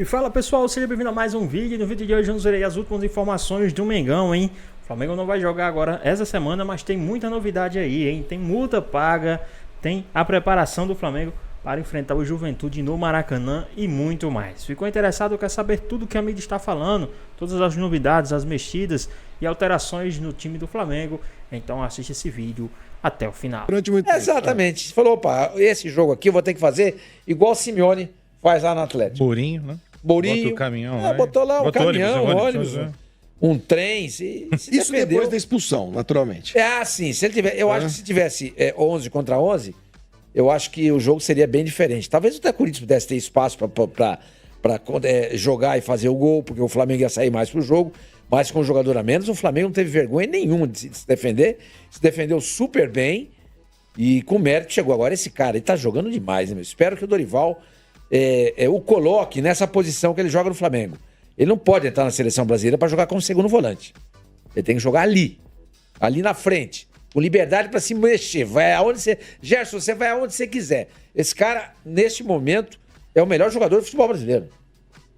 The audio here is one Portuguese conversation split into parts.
E fala pessoal, seja bem-vindo a mais um vídeo. No vídeo de hoje vamos ver as últimas informações do Mengão, hein? O Flamengo não vai jogar agora essa semana, mas tem muita novidade aí, hein? Tem multa paga, tem a preparação do Flamengo para enfrentar o Juventude no Maracanã e muito mais. Ficou interessado, quer saber tudo que a mídia está falando, todas as novidades, as mexidas e alterações no time do Flamengo? Então assiste esse vídeo até o final. Exatamente. Você falou, opa, esse jogo aqui eu vou ter que fazer igual o Simeone faz lá no Atlético. Borinho, né? Borinho. Bota o caminhão, botou lá um caminhão, ônibus, um trem. Se Isso defendeu. depois da expulsão, naturalmente. Sim. Se ele tiver, eu acho que se tivesse 11 contra 11, eu acho que o jogo seria bem diferente. Talvez o Corinthians pudesse ter espaço para jogar e fazer o gol, porque o Flamengo ia sair mais pro jogo, mas com um jogador a menos, o Flamengo não teve vergonha nenhuma de se defender. Se defendeu super bem e com mérito chegou. Agora esse cara, ele tá jogando demais, né, meu? Espero que o Dorival o coloque nessa posição que ele joga no Flamengo. Ele não pode entrar na seleção brasileira para jogar como segundo volante. Ele tem que jogar ali na frente, com liberdade para se mexer. Vai aonde você... Gerson, você vai aonde você quiser. Esse cara, neste momento, é o melhor jogador do futebol brasileiro.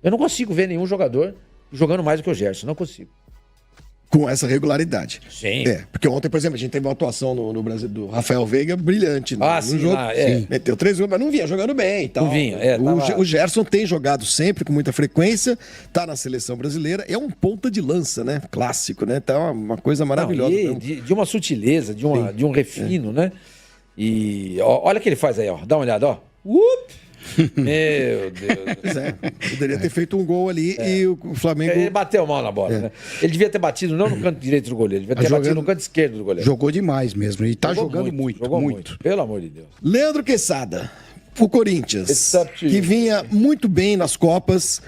Eu não consigo ver nenhum jogador jogando mais do que o Gerson, não consigo. Com essa regularidade. Sim. Porque ontem, por exemplo, a gente teve uma atuação no Brasil do Rafael Veiga brilhante no sim, jogo. Sim. Meteu 3 gols, mas não vinha jogando bem e tal. Não vinha, O Gerson tem jogado sempre, com muita frequência, tá na seleção brasileira, é um ponta de lança, né? Clássico, né? Tá uma coisa maravilhosa. De uma sutileza, de um refino, né? E olha o que ele faz aí, ó. Dá uma olhada, ó. Meu Deus. Pois é, poderia ter feito um gol ali e o Flamengo... Ele bateu mal na bola, né? Ele devia ter batido não no canto direito do goleiro, ele devia ter batido no canto esquerdo do goleiro. Jogou demais mesmo, e tá jogando jogou muito. Pelo amor de Deus. Leandro Quesada, o Corinthians, que vinha muito bem nas Copas,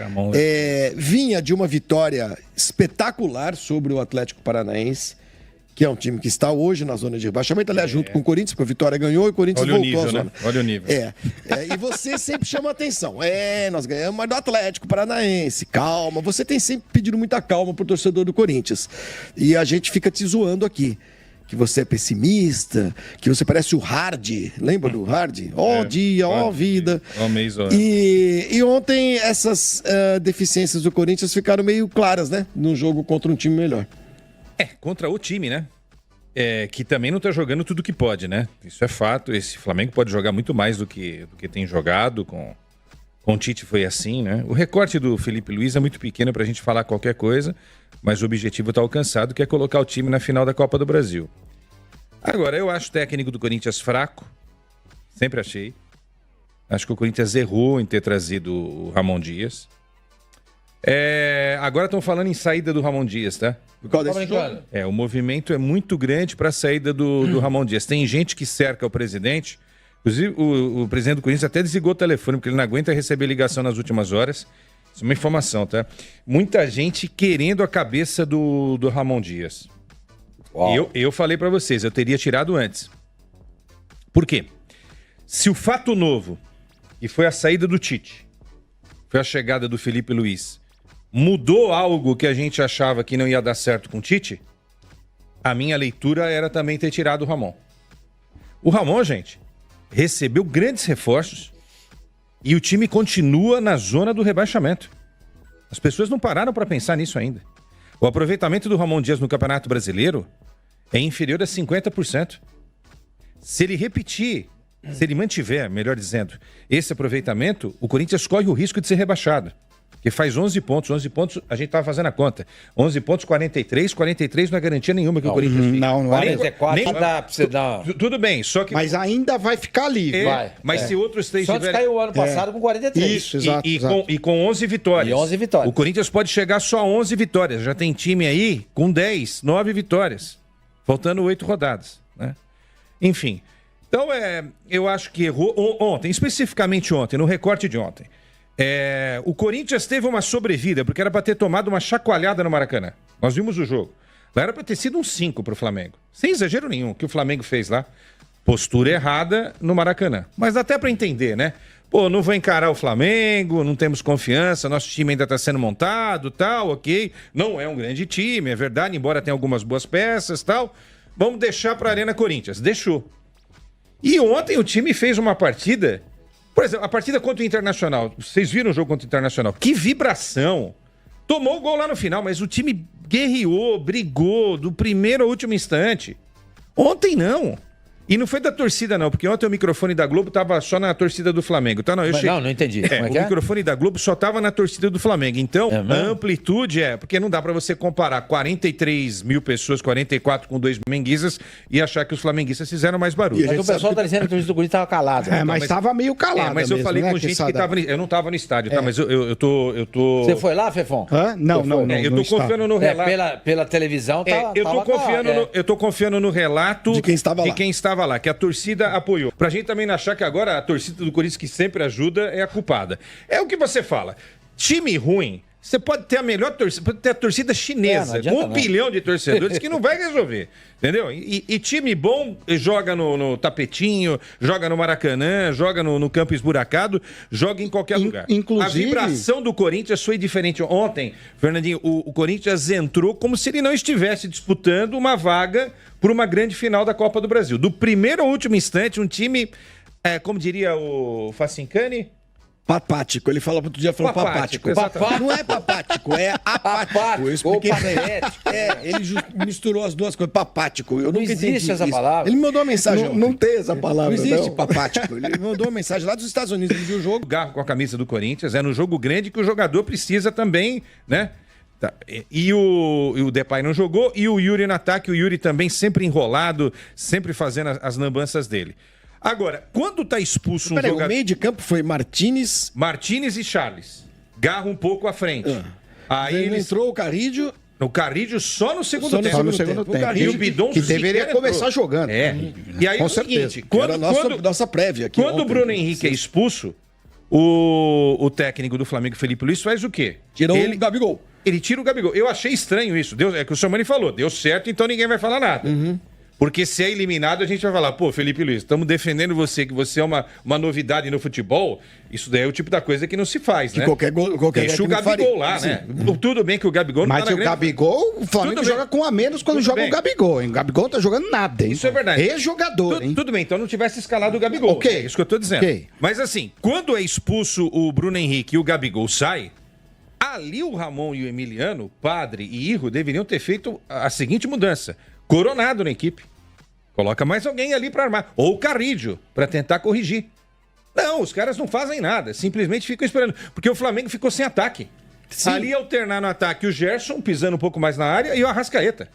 vinha de uma vitória espetacular sobre o Atlético Paranaense, que é um time que está hoje na zona de rebaixamento, aliás, junto com o Corinthians, porque a Vitória ganhou e o Corinthians voltou nível, à zona. né? Olha o nível. E você sempre chama atenção. Nós ganhamos, mas do Atlético Paranaense, calma. Você tem sempre pedido muita calma pro torcedor do Corinthians. E a gente fica te zoando aqui. Que você é pessimista, que você parece o Hardy. Lembra do Hardy? Vida. Mês, E ontem essas deficiências do Corinthians ficaram meio claras, né? Num jogo contra um time melhor. Contra o time, né? Que também não tá jogando tudo que pode, né? Isso é fato. Esse Flamengo pode jogar muito mais do que tem jogado. Com o Tite foi assim, né? O recorte do Felipe Luiz é muito pequeno pra gente falar qualquer coisa, mas o objetivo tá alcançado, que é colocar o time na final da Copa do Brasil. Agora, eu acho o técnico do Corinthians fraco. Sempre achei. Acho que o Corinthians errou em ter trazido o Ramon Dias. Agora estão falando em saída do Ramon Dias, tá? Por causa desse jogo? O movimento é muito grande para a saída do Ramon Dias. Tem gente que cerca o presidente. Inclusive, o presidente do Corinthians até desligou o telefone, porque ele não aguenta receber ligação nas últimas horas. Isso é uma informação, tá? Muita gente querendo a cabeça do Ramon Dias. Eu falei para vocês, eu teria tirado antes. Por quê? Se o fato novo, que foi a saída do Tite, foi a chegada do Felipe Luiz, mudou algo que a gente achava que não ia dar certo com o Tite, a minha leitura era também ter tirado o Ramon. O Ramon, gente, recebeu grandes reforços e o time continua na zona do rebaixamento. As pessoas não pararam para pensar nisso ainda. O aproveitamento do Ramon Dias no Campeonato Brasileiro é inferior a 50%. Se ele mantiver, melhor dizendo, esse aproveitamento, o Corinthians corre o risco de ser rebaixado. Que faz 11 pontos. 11 pontos, a gente estava fazendo a conta. 11 pontos, 43 não é garantia nenhuma que o Corinthians fique. Não é. 44 dá pra você dar... Tudo bem, só que... Mas ainda vai ficar livre. Mas se outros três Santos caiu o ano passado com 43. Isso, exato. E com 11 vitórias. E 11 vitórias. O Corinthians pode chegar só a 11 vitórias. Já tem time aí com 10, 9 vitórias. Faltando 8 rodadas, né? Enfim. Então, eu acho que errou ontem, especificamente ontem, no recorte de ontem. O Corinthians teve uma sobrevida, porque era para ter tomado uma chacoalhada no Maracanã. Nós vimos o jogo. Lá era para ter sido um 5 pro Flamengo. Sem exagero nenhum, o que o Flamengo fez lá. Postura errada no Maracanã. Mas dá até para entender, né? Não vou encarar o Flamengo, não temos confiança, nosso time ainda está sendo montado, tal, ok. Não é um grande time, é verdade, embora tenha algumas boas peças, tal. Vamos deixar para a Arena Corinthians. Deixou. E ontem o time fez uma partida Por exemplo, a partida contra o Internacional. Vocês viram o jogo contra o Internacional? Que vibração! Tomou o gol lá no final, mas o time guerreou, brigou do primeiro ao último instante. Ontem não. E não foi da torcida, não, porque ontem o microfone da Globo tava só na torcida do Flamengo. Tá, não, Não entendi. Como é que o microfone da Globo só tava na torcida do Flamengo. Então, a amplitude porque não dá pra você comparar 43 mil pessoas, 44 com 2 flamenguistas e achar que os flamenguistas fizeram mais barulho. Mas o pessoal tá dizendo que a torcida do Corinthians tava calada. Mas tava meio calado. Mas eu falei com gente que tava... Eu não tava no estádio, tá? Mas eu tô... Você foi lá, Fefon? Não. Eu tô confiando no relato. Pela televisão, eu tô confiando no relato de quem estava lá, que a torcida apoiou. Pra gente também não achar que agora a torcida do Corinthians, que sempre ajuda, é a culpada. É o que você fala. Time ruim, você pode ter a melhor torcida, pode ter a torcida chinesa, com 1 bilhão de torcedores, que não vai resolver. Entendeu? E time bom joga no tapetinho, joga no Maracanã, joga no campo esburacado, joga em qualquer lugar. Inclusive... A vibração do Corinthians foi diferente. Ontem, Fernandinho, o Corinthians entrou como se ele não estivesse disputando uma vaga por uma grande final da Copa do Brasil. Do primeiro ao último instante, um time, como diria o Facincani... Papático. Ele falou outro dia, papático. Não é papático, é apático. Eu expliquei pra ele. Ele misturou as duas coisas. Papático. Eu nunca entendi existe essa isso. palavra. Ele me mandou uma mensagem. Não tem essa palavra. Não existe papático. Ele me mandou uma mensagem lá dos Estados Unidos. Ele viu o jogo. Garro com a camisa do Corinthians. É no jogo grande que o jogador precisa também, né? Tá. E o Depay não jogou. E o Yuri no ataque. O Yuri também sempre enrolado, sempre fazendo as lambanças dele. Agora, quando tá expulso um jogador... O meio de campo foi Martínez e Charles. Garro um pouco à frente. Aí entrou o Carrídio. O Carrídio só no segundo tempo. Só no segundo tempo. E o Bidon que deveria começar jogando. E aí Com é o certeza. seguinte, Era nossa prévia aqui. Quando o Bruno Henrique é expulso, o técnico do Flamengo, Felipe Luiz, faz o quê? Tirou o Gabigol. Ele tira o Gabigol. Eu achei estranho isso. É que o Samani falou, deu certo, então ninguém vai falar nada. Porque se é eliminado, a gente vai falar, pô, Felipe Luiz, estamos defendendo você, que você é uma novidade no futebol. Isso daí é o tipo da coisa que não se faz, né? Qualquer Deixa o Gabigol lá, né? Tudo bem que o Gabigol não tá na grande... Gabigol, o Flamengo joga com a menos quando joga o Gabigol, hein? O Gabigol não tá jogando nada, hein? Isso é verdade. Ex-jogador, hein? Tudo bem, então não tivesse escalado o Gabigol. Ok. É isso que eu tô dizendo. Ok. Mas assim, quando é expulso o Bruno Henrique e o Gabigol sai, ali o Ramon e o Emiliano, Padre e Irro, deveriam ter feito a seguinte mudança. Coronado na equipe. Coloca mais alguém ali para armar. Ou o Carrídio, para tentar corrigir. Não, os caras não fazem nada. Simplesmente ficam esperando. Porque o Flamengo ficou sem ataque. Sim. Ali alternar no ataque o Gerson, pisando um pouco mais na área, e o Arrascaeta.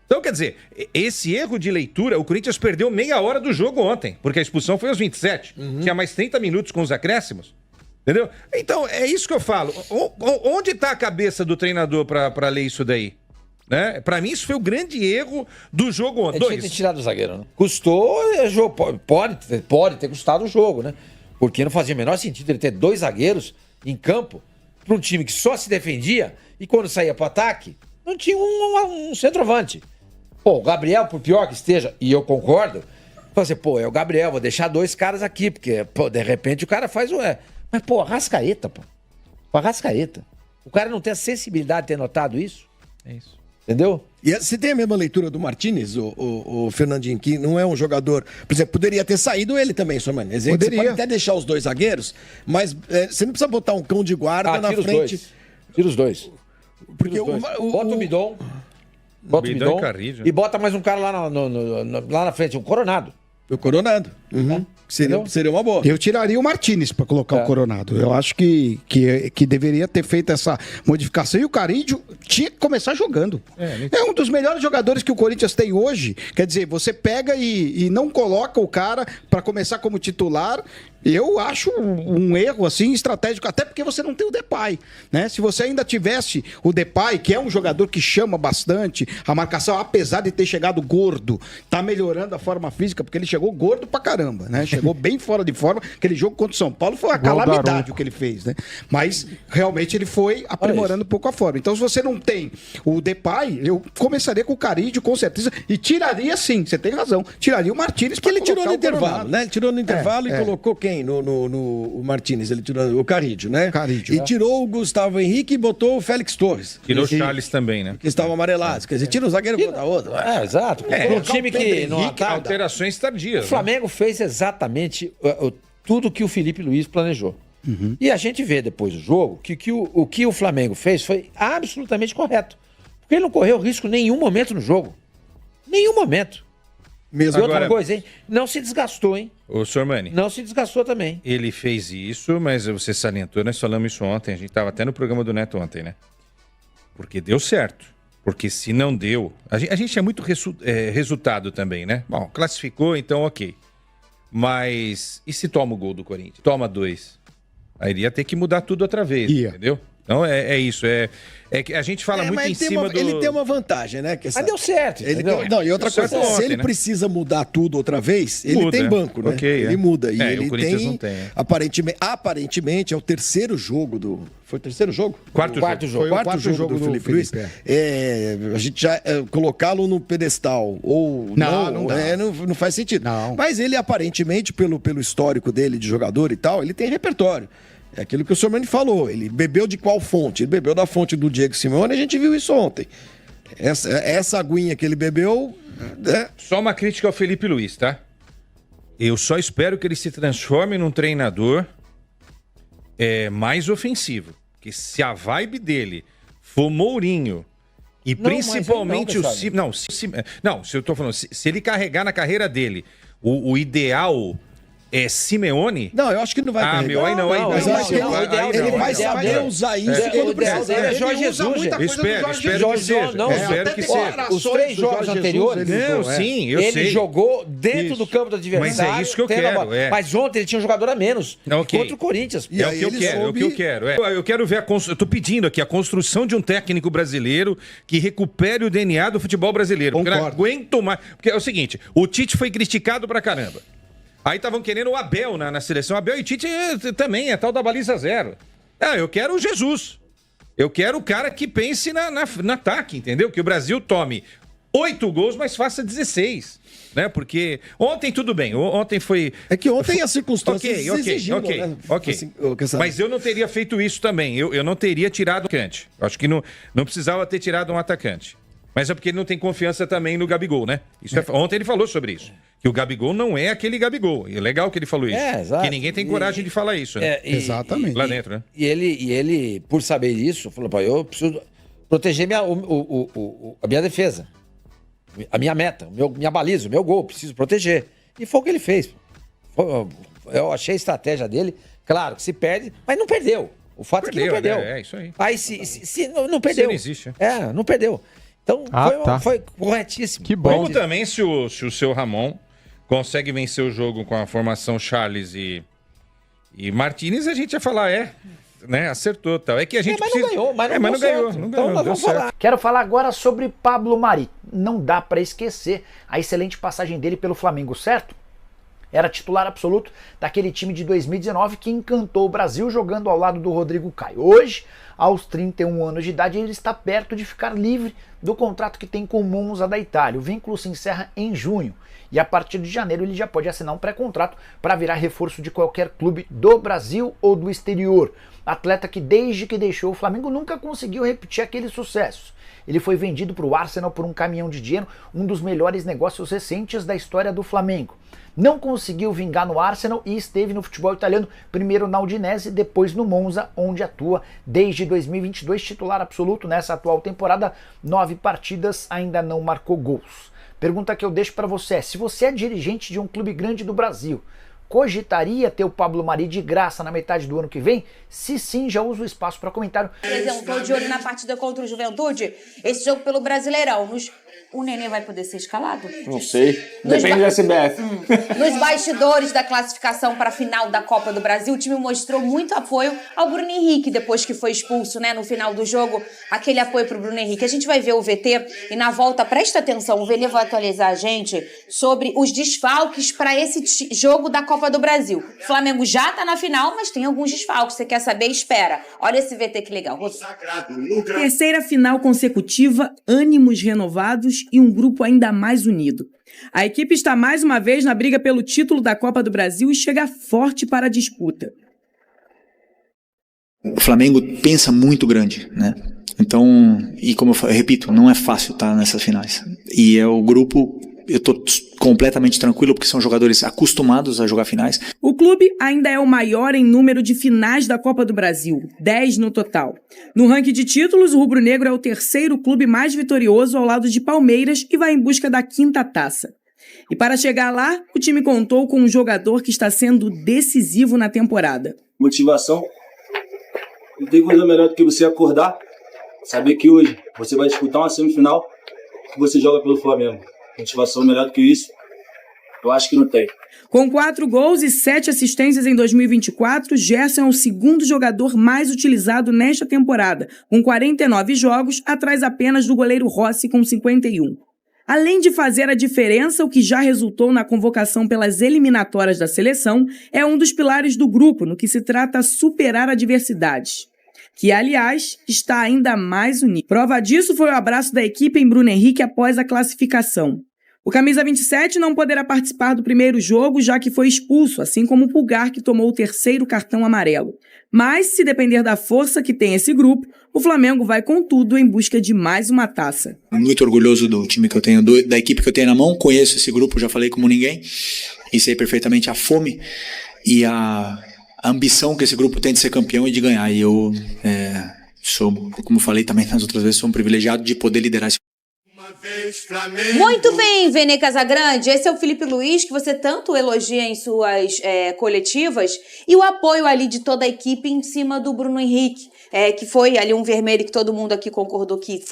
Então, quer dizer, esse erro de leitura, o Corinthians perdeu meia hora do jogo ontem. Porque a expulsão foi aos 27. Tinha mais 30 minutos com os acréscimos. Entendeu? Então, é isso que eu falo. Onde está a cabeça do treinador para ler isso daí? Né? Pra mim, isso foi o grande erro do jogo ontem. Tinha que ter tirado o zagueiro, né? Custou, pode ter custado o jogo, né? Porque não fazia o menor sentido ele ter 2 zagueiros em campo para um time que só se defendia e quando saía pro ataque, não tinha um centroavante. Pô, o Gabriel, por pior que esteja, e eu concordo, você, pô, é o Gabriel, vou deixar 2 caras aqui, porque, pô, de repente o cara faz o... Mas, pô, Arrascaeta, pô. O Arrascaeta. O cara não tem a sensibilidade de ter notado isso? É isso. Entendeu? E você tem a mesma leitura do Martínez, o Fernandinho, que não é um jogador... Por exemplo, poderia ter saído ele também, sua mãe. Você pode até deixar os 2 zagueiros, mas você não precisa botar um cão de guarda na frente. Tira os 2. Porque bota o Bidon. Bota o Bidon e bota mais um cara lá na frente, um Coronado. O Coronado. Seria uma boa. Eu tiraria o Martínez para colocar o Coronado. Eu acho que deveria ter feito essa modificação. E o Carrídio tinha que começar jogando. É um dos melhores jogadores que o Corinthians tem hoje. Quer dizer, você pega e não coloca o cara para começar como titular. Eu acho um erro, assim, estratégico, até porque você não tem o Depay, né? Se você ainda tivesse o Depay, que é um jogador que chama bastante, a marcação, apesar de ter chegado gordo, tá melhorando a forma física, porque ele chegou gordo pra caramba, né? Chegou bem fora de forma. Aquele jogo contra o São Paulo foi uma calamidade o que ele fez, né? Mas, realmente, ele foi aprimorando um pouco a forma. Então, se você não tem o Depay, eu começaria com o Carrídio, com certeza, e tiraria, sim, você tem razão, tiraria o Martínez, porque ele tirou no intervalo, né? Ele tirou no intervalo e colocou quem? No Martínez, ele tirou o Carrídio, né? Carrídio, e tirou o Gustavo Henrique e botou o Félix Torres. Tirou o Charles também, né? Que estavam amarelados. Quer dizer, tira o zagueiro e bota outro. Exato. Um time que não ataca. Alterações tardias. O Flamengo fez exatamente tudo que o Felipe Luiz planejou. E a gente vê depois do jogo que o que o Flamengo fez foi absolutamente correto. Porque ele não correu risco em nenhum momento no jogo. Nenhum momento. Mesmo E outra Agora- coisa, hein? Não se desgastou, hein? Ô, Sormani, Não se desgastou também. ele fez isso, mas você salientou, nós falamos isso ontem, a gente estava até no programa do Neto ontem, né? Porque deu certo. Porque se não deu... A gente é muito resultado também, né? Bom, classificou, então ok. Mas e se toma o gol do Corinthians? Toma 2. Aí iria ter que mudar tudo outra vez, Ia. entendeu? Então é isso. É que a gente fala muito mas em ele tem cima uma, do... ele tem uma vantagem, né? Mas deu certo, Ele entendeu? deu- não, e outra Deu coisa, certo se ontem, ele né? precisa mudar tudo outra vez, ele Muda, tem banco, né? ok, ele é. muda. E É, ele o Corinthians tem, não tem, é. aparentemente, é o terceiro jogo do... Foi o terceiro jogo? Quarto jogo. Foi o quarto jogo do Felipe Luiz. Felipe, A gente já colocá-lo no pedestal ou Não dá. não faz sentido. Não. Mas ele, aparentemente, pelo histórico dele de jogador e tal, ele tem repertório. É aquilo que o Sormani falou. Ele bebeu de qual fonte? Ele bebeu da fonte do Diego Simeone, a gente viu isso ontem. Essa aguinha que ele bebeu... Só uma crítica ao Felipe Luiz, tá? Eu só espero que ele se transforme num treinador mais ofensivo. Porque se a vibe dele for Mourinho e Não, principalmente mas ele não, Não, se eu tô falando, se ele carregar na carreira dele o ideal é Simeone... Não, eu acho que ele não vai carregar. meu, aí não. Mas eu acho que ele vai o ideal saber dele- usar isso o quando ideal precisar. dele é Jorge Ele usa Jesus, muita gente. coisa do Espero Jorge que Jesus. seja. Não, Espero até que tem seja. declarações Os 3 do jogos Jorge Jesus, anteriores, ele Não, usou, sim, eu ele sei. jogou dentro Isso. do campo do adversário. Mas é isso que eu tendo a quero, bola. é. Mas ontem ele tinha um jogador a menos Ok. contra o Corinthians. E É o aí que eu ele quero, é o que eu soube- quero. Eu quero ver eu tô pedindo aqui a construção de um técnico brasileiro que recupere o DNA do futebol brasileiro. Porque eu não Concordo. aguento mais. Porque é o seguinte, o Tite foi criticado pra caramba. Aí estavam querendo o Abel na seleção. Abel e Tite também, é tal da baliza zero. Eu quero o Jesus. Eu quero o cara que pense no ataque, entendeu? Que o Brasil tome 8 gols, mas faça 16. Né? Porque ontem tudo bem. Ontem foi... É que ontem as circunstâncias Ok, exigiram, né? Assim, Mas eu não teria feito isso também. Eu não teria tirado um atacante. Acho que não precisava ter tirado um atacante. Mas é porque ele não tem confiança também no Gabigol, né? Ontem ele falou sobre isso. Que o Gabigol não é aquele Gabigol. E é legal que ele falou isso. Exato. Que ninguém tem coragem de falar isso, né? Exatamente. Lá dentro, né? E ele, por saber isso, falou: pô, eu preciso proteger a minha defesa, a minha meta, minha baliza, o meu gol, preciso proteger. E foi o que ele fez. Eu achei a estratégia dele, claro que se perde, mas não perdeu. O fato é que não perdeu. É isso aí. Aí se não perdeu. Não existe. Não perdeu. Então tá. foi corretíssimo. Que bom. Como também se o seu Ramon consegue vencer o jogo com a formação Charles e Martínez, a gente ia falar, né? Acertou tal. É que a gente mas não ganhou, mas não não deu ganhou. certo. Não Então ganhou, nós deu vamos certo. falar. Quero falar agora sobre Pablo Mari. Não dá para esquecer a excelente passagem dele pelo Flamengo, certo? Era titular absoluto daquele time de 2019 que encantou o Brasil jogando ao lado do Rodrigo Caio. Hoje, aos 31 anos de idade, ele está perto de ficar livre do contrato que tem com o Monza da Itália. O vínculo se encerra em junho e a partir de janeiro ele já pode assinar um pré-contrato para virar reforço de qualquer clube do Brasil ou do exterior. Atleta que desde que deixou o Flamengo nunca conseguiu repetir aquele sucesso. Ele foi vendido para o Arsenal por um caminhão de dinheiro, um dos melhores negócios recentes da história do Flamengo. Não conseguiu vingar no Arsenal e esteve no futebol italiano, primeiro na Udinese, depois no Monza, onde atua desde 2022, titular absoluto nessa atual temporada, 9 partidas, ainda não marcou gols. Pergunta que eu deixo para você é: se você é dirigente de um clube grande do Brasil, cogitaria ter o Pablo Mari de graça na metade do ano que vem? Se sim, já usa o espaço para comentário. Por exemplo, tô de olho na partida contra o Juventude, esse jogo pelo Brasileirão. O Nenê vai poder ser escalado? Não sei. Depende da CBF. Nos bastidores da classificação para a final da Copa do Brasil, o time mostrou muito apoio ao Bruno Henrique depois que foi expulso, né, no final do jogo. Aquele apoio para o Bruno Henrique. A gente vai ver o VT e na volta, presta atenção, o Velê vai atualizar a gente sobre os desfalques para esse jogo da Copa do Brasil. O Flamengo já está na final, mas tem alguns desfalques. Você quer saber? Espera. Olha esse VT que legal. Terceira final consecutiva, ânimos renovados e um grupo ainda mais unido. A equipe está mais uma vez na briga pelo título da Copa do Brasil e chega forte para a disputa. O Flamengo pensa muito grande, né? Então, e como eu repito, não é fácil estar nessas finais. E é o grupo eu tô completamente tranquilo, porque são jogadores acostumados a jogar finais. O clube ainda é o maior em número de finais da Copa do Brasil, 10 no total. No ranking de títulos, o rubro-negro é o terceiro clube mais vitorioso ao lado de Palmeiras e vai em busca da 5ª taça. E para chegar lá, o time contou com um jogador que está sendo decisivo na temporada. Motivação. Não tem coisa melhor do que você acordar, saber que hoje você vai disputar uma semifinal que você joga pelo Flamengo. Motivação melhor do que isso, eu acho que não tem. Com 4 gols e 7 assistências em 2024, Gerson é o segundo jogador mais utilizado nesta temporada, com 49 jogos, atrás apenas do goleiro Rossi com 51. Além de fazer a diferença, o que já resultou na convocação pelas eliminatórias da seleção, é um dos pilares do grupo no que se trata superar adversidades, que, aliás, está ainda mais unido. Prova disso foi o abraço da equipe em Bruno Henrique após a classificação. O camisa 27 não poderá participar do primeiro jogo, já que foi expulso, assim como o Pulgar, que tomou o 3º cartão amarelo. Mas, se depender da força que tem esse grupo, o Flamengo vai com tudo em busca de mais uma taça. Muito orgulhoso do time que eu tenho, da equipe que eu tenho na mão. Conheço esse grupo, já falei como ninguém. E sei perfeitamente a fome e a ambição que esse grupo tem de ser campeão e de ganhar. E eu sou, como falei também nas outras vezes, sou um privilegiado de poder liderar esse. Muito bem, Vene Casagrande. Esse é o Felipe Luiz, que você tanto elogia em suas coletivas, e o apoio ali de toda a equipe em cima do Bruno Henrique, que foi ali um vermelho que todo mundo aqui concordou que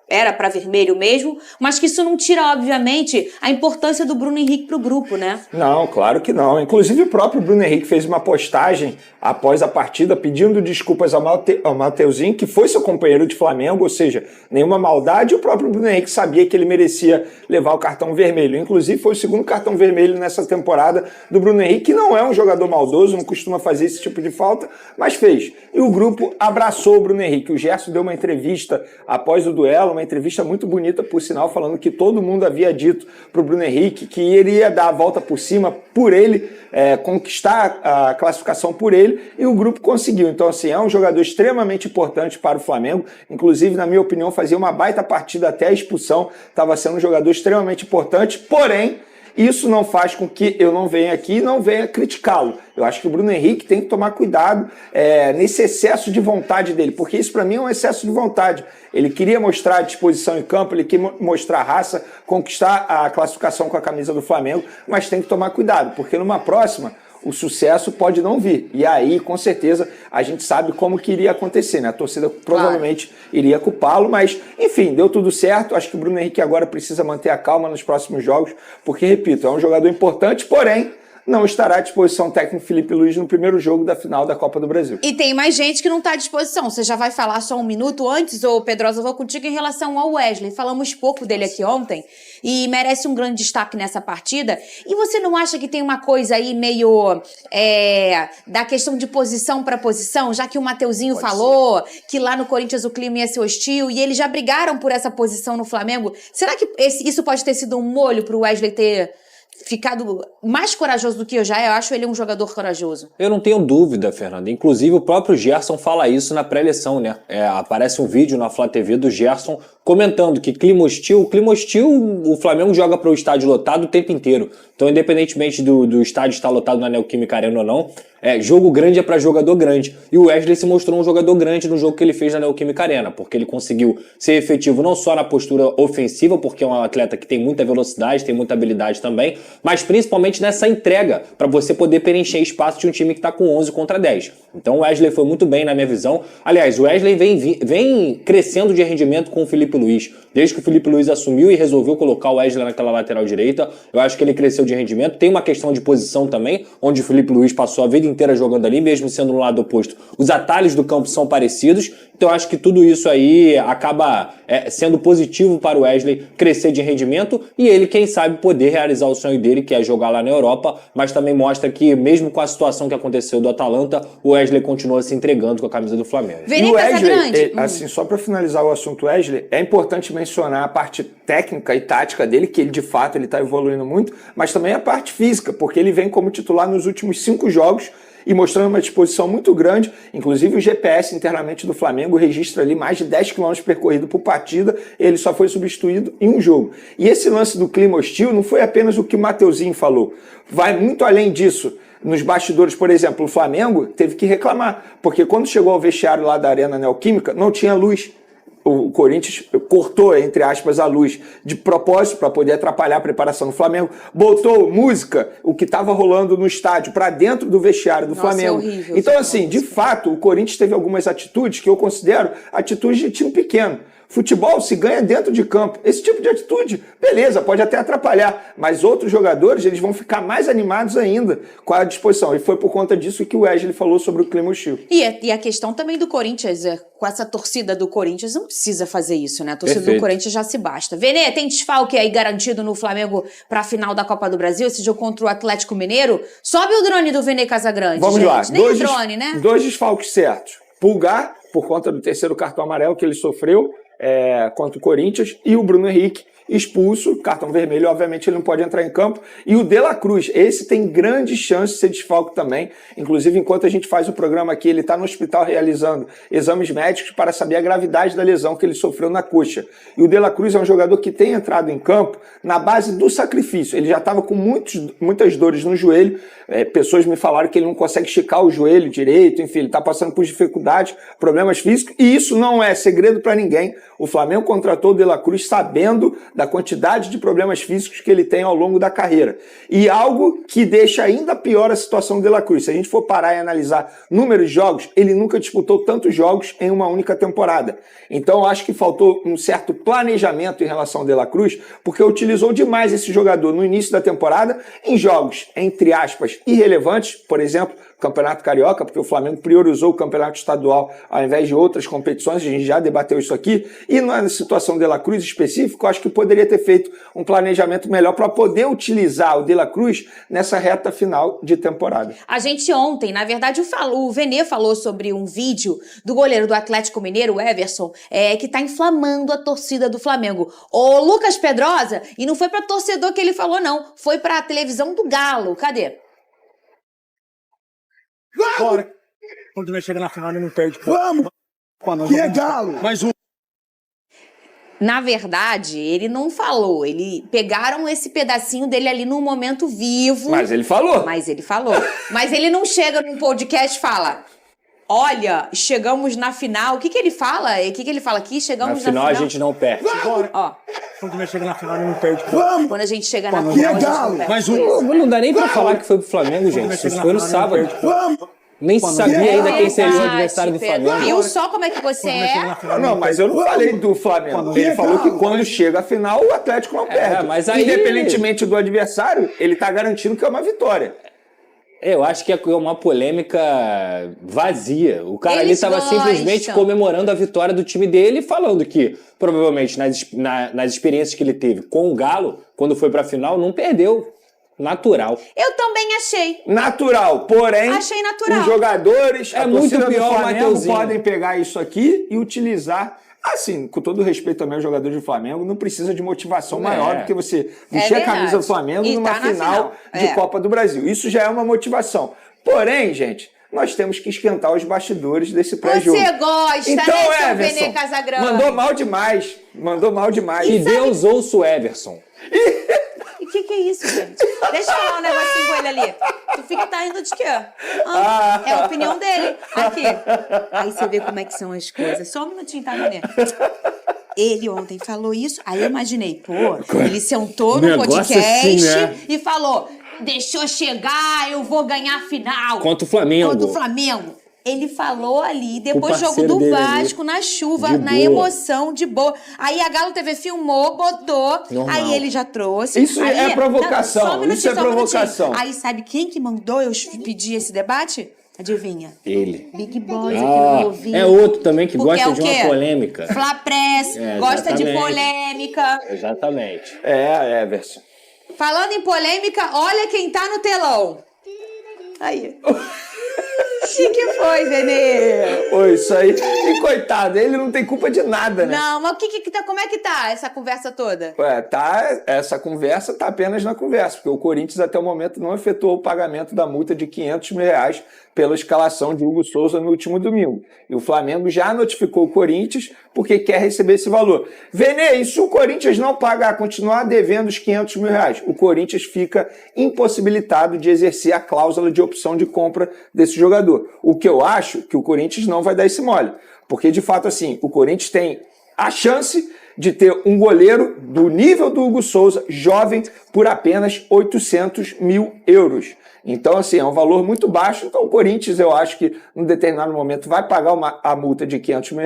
era para vermelho mesmo, mas que isso não tira, obviamente, a importância do Bruno Henrique pro grupo, né? Não, claro que não. Inclusive o próprio Bruno Henrique fez uma postagem após a partida pedindo desculpas ao Mateuzinho, que foi seu companheiro de Flamengo, ou seja, nenhuma maldade. O próprio Bruno Henrique sabia que ele merecia levar o cartão vermelho. Inclusive foi o 2º cartão vermelho nessa temporada do Bruno Henrique, que não é um jogador maldoso, não costuma fazer esse tipo de falta, mas fez. E o grupo abraçou o Bruno Henrique. O Gerson deu uma entrevista após o duelo, uma entrevista muito bonita, por sinal, falando que todo mundo havia dito para o Bruno Henrique que iria dar a volta por cima por ele, conquistar a classificação por ele, e o grupo conseguiu. Então, assim, é um jogador extremamente importante para o Flamengo. Inclusive, na minha opinião, fazia uma baita partida até a expulsão, estava sendo um jogador extremamente importante, porém, isso não faz com que eu não venha aqui e não venha criticá-lo. Eu acho que o Bruno Henrique tem que tomar cuidado nesse excesso de vontade dele, porque isso para mim é um excesso de vontade. Ele queria mostrar a disposição em campo, ele queria mostrar raça, conquistar a classificação com a camisa do Flamengo, mas tem que tomar cuidado, porque numa próxima o sucesso pode não vir. E aí, com certeza, a gente sabe como que iria acontecer, né? A torcida provavelmente iria culpá-lo, mas, enfim, deu tudo certo. Acho que o Bruno Henrique agora precisa manter a calma nos próximos jogos, porque, repito, é um jogador importante, porém, não estará à disposição técnico Felipe Luiz no primeiro jogo da final da Copa do Brasil. E tem mais gente que não está à disposição. Você já vai falar só um minuto antes, ou Pedrosa, eu vou contigo em relação ao Wesley. Falamos pouco dele aqui ontem e merece um grande destaque nessa partida. E você não acha que tem uma coisa aí meio da questão de posição para posição, já que o Mateuzinho falou que lá no Corinthians o clima ia ser hostil e eles já brigaram por essa posição no Flamengo? Será que isso pode ter sido um molho para o Wesley ter ficado mais corajoso do que eu já? Eu acho ele um jogador corajoso. Eu não tenho dúvida, Fernanda. Inclusive o próprio Gerson fala isso na pré-eleição, né? Aparece um vídeo na Flá TV do Gerson comentando que clima hostil, o Flamengo joga para o estádio lotado o tempo inteiro. Então, independentemente do estádio estar lotado na Neoquímica Arena ou não, jogo grande é para jogador grande. E o Wesley se mostrou um jogador grande no jogo que ele fez na Neoquímica Arena, porque ele conseguiu ser efetivo não só na postura ofensiva, porque é um atleta que tem muita velocidade, tem muita habilidade também, mas principalmente nessa entrega, para você poder preencher espaço de um time que está com 11 contra 10. Então o Wesley foi muito bem na minha visão. Aliás, o Wesley vem crescendo de rendimento com o Felipe Luiz. Desde que o Felipe Luiz assumiu e resolveu colocar o Wesley naquela lateral direita, eu acho que ele cresceu de rendimento. Tem uma questão de posição também, onde o Felipe Luiz passou a vida inteira jogando ali, mesmo sendo no lado oposto. Os atalhos do campo são parecidos, então eu acho que tudo isso aí acaba sendo positivo para o Wesley crescer de rendimento e ele, quem sabe, poder realizar o sonho dele, que é jogar lá na Europa, mas também mostra que, mesmo com a situação que aconteceu do Atalanta, o Wesley continua se entregando com a camisa do Flamengo. E o Wesley, assim, só para finalizar o assunto Wesley, é importante mencionar a parte técnica e tática dele, que ele de fato ele está evoluindo muito, mas também a parte física, porque ele vem como titular nos últimos 5 jogos e mostrando uma disposição muito grande. Inclusive o GPS internamente do Flamengo registra ali mais de 10 km percorrido por partida, ele só foi substituído em um jogo. E esse lance do clima hostil não foi apenas o que o Mateuzinho falou, vai muito além disso. Nos bastidores, por exemplo, o Flamengo teve que reclamar, porque quando chegou ao vestiário lá da Arena Neoquímica, não tinha luz. O Corinthians cortou, entre aspas, a luz de propósito para poder atrapalhar a preparação do Flamengo, botou música, o que estava rolando no estádio, para dentro do vestiário do Flamengo. É horrível, então, assim, de fato, o Corinthians teve algumas atitudes que eu considero atitudes de time pequeno. Futebol se ganha dentro de campo. Esse tipo de atitude, beleza, pode até atrapalhar, mas outros jogadores eles vão ficar mais animados ainda com a disposição. E foi por conta disso que o Wesley falou sobre o clima hostil. E a questão também do Corinthians, com essa torcida do Corinthians, não precisa fazer isso, né? A torcida do Corinthians já se basta. Venê, tem desfalque aí garantido no Flamengo para a final da Copa do Brasil, esse jogo contra o Atlético Mineiro? Sobe o drone do Venê Casagrande, Vamos gente. lá. Nem o drone, né? 2 desfalques certos. Pulgar, por conta do 3º cartão amarelo que ele sofreu, contra o Corinthians, e o Bruno Henrique expulso, cartão vermelho, obviamente ele não pode entrar em campo, e o De La Cruz, esse tem grande chance de ser desfalque também, inclusive enquanto a gente faz o programa aqui, ele está no hospital realizando exames médicos para saber a gravidade da lesão que ele sofreu na coxa, e o De La Cruz é um jogador que tem entrado em campo na base do sacrifício, ele já estava com muitas dores no joelho, pessoas me falaram que ele não consegue esticar o joelho direito, enfim, ele está passando por dificuldades, problemas físicos, e isso não é segredo para ninguém. O Flamengo contratou o De La Cruz sabendo da quantidade de problemas físicos que ele tem ao longo da carreira. E algo que deixa ainda pior a situação do De La Cruz. Se a gente for parar e analisar números de jogos, ele nunca disputou tantos jogos em uma única temporada. Então eu acho que faltou um certo planejamento em relação ao De La Cruz, porque utilizou demais esse jogador no início da temporada em jogos, entre aspas, irrelevantes, por exemplo, Campeonato Carioca, porque o Flamengo priorizou o Campeonato Estadual ao invés de outras competições, a gente já debateu isso aqui, e na situação do De La Cruz específico, eu acho que poderia ter feito um planejamento melhor para poder utilizar o De La Cruz nessa reta final de temporada. A gente ontem, na verdade, o Venê falou sobre um vídeo do goleiro do Atlético Mineiro, o Everson, que tá inflamando a torcida do Flamengo. O Lucas Pedrosa, e não foi para torcedor que ele falou, não, foi para a televisão do Galo. Cadê? Bora! Quando nós chegamos na final, ele não perde. Vamos! Que é Galo! Mais um. Na verdade, ele não falou. Pegaram esse pedacinho dele ali no momento vivo. Mas ele falou. Mas ele não chega num podcast e fala: olha, chegamos na final. O que ele fala? O que ele fala aqui? Chegamos na final. A gente não perde. Ó. Quando nós chegamos na final, ele não perde. Vamos! Quando a gente chega na final, a gente não perde. Mais um. Não dá nem pra falar que foi pro Flamengo, gente. Isso foi no sábado. Vamos! Nem sabia ainda quem seria o adversário do Flamengo. Viu só como é que você é? Não, mas eu não falei do Flamengo. Ele falou que quando chega a final, o Atlético não perde. Mas aí... Independentemente do adversário, ele tá garantindo que é uma vitória. Eu acho que é uma polêmica vazia. O cara ali estava gostam. simplesmente comemorando a vitória do time dele e falando que, provavelmente, nas experiências que ele teve com o Galo, quando foi pra final, não perdeu. Natural. Eu também achei. Natural, porém, achei natural. Os jogadores, a muito torcida pior, do Flamengo Mateuzinho. podem pegar isso aqui e utilizar. Assim, com todo respeito também aos jogadores do Flamengo, não precisa de motivação maior do que você vestir a camisa do Flamengo E numa tá na final de É. Copa do Brasil. Isso já é uma motivação. Porém, gente, nós temos que esquentar os bastidores desse pré-jogo. Você gosta, então, né, seu Everson, Venê Casagrande? mandou mal demais. E Deus ouça o Everson. O que é isso, gente? Deixa eu falar um negocinho com ele ali. Tu tá indo de quê? É a opinião dele. Aqui. Aí você vê como é que são as coisas. Só um minutinho, tá, Nenê? Ele ontem falou isso, aí eu imaginei, ele sentou no podcast assim, né? e falou: deixa eu chegar, eu vou ganhar a final. Contra o Flamengo. Ele falou ali, depois O jogo do parceiro dele Vasco, ali. na chuva, De na boa. emoção, de boa. Aí a Galo TV filmou, botou, Normal. aí ele já trouxe. Isso aí, é provocação, só um minutinho, isso é só um minutinho. provocação. Aí sabe quem que mandou eu pedir esse debate? Adivinha? Ele. Big Boys aqui no meu ouvido. É outro também que Porque gosta é o de uma quê? polêmica. Fla Press, gosta de exatamente. polêmica. Exatamente. Everson. Falando em polêmica, olha quem tá no telão. Aí. que foi, Vene? Pô, isso aí. E coitado, ele não tem culpa de nada, né? Não, mas como é que tá essa conversa toda? Essa conversa tá apenas na conversa, porque o Corinthians até o momento não efetuou o pagamento da multa de R$500 mil pela escalação de Hugo Souza no último domingo. E o Flamengo já notificou o Corinthians porque quer receber esse valor. Vene, e se o Corinthians não pagar, continuar devendo os R$500 mil, o Corinthians fica impossibilitado de exercer a cláusula de opção de compra desse jogador. O que eu acho que o Corinthians não vai dar esse mole. Porque, de fato, assim, o Corinthians tem a chance de ter um goleiro do nível do Hugo Souza, jovem, por apenas €800 mil. Então, assim, é um valor muito baixo. Então, o Corinthians, eu acho que, em determinado momento, vai pagar a multa de R$500 mil.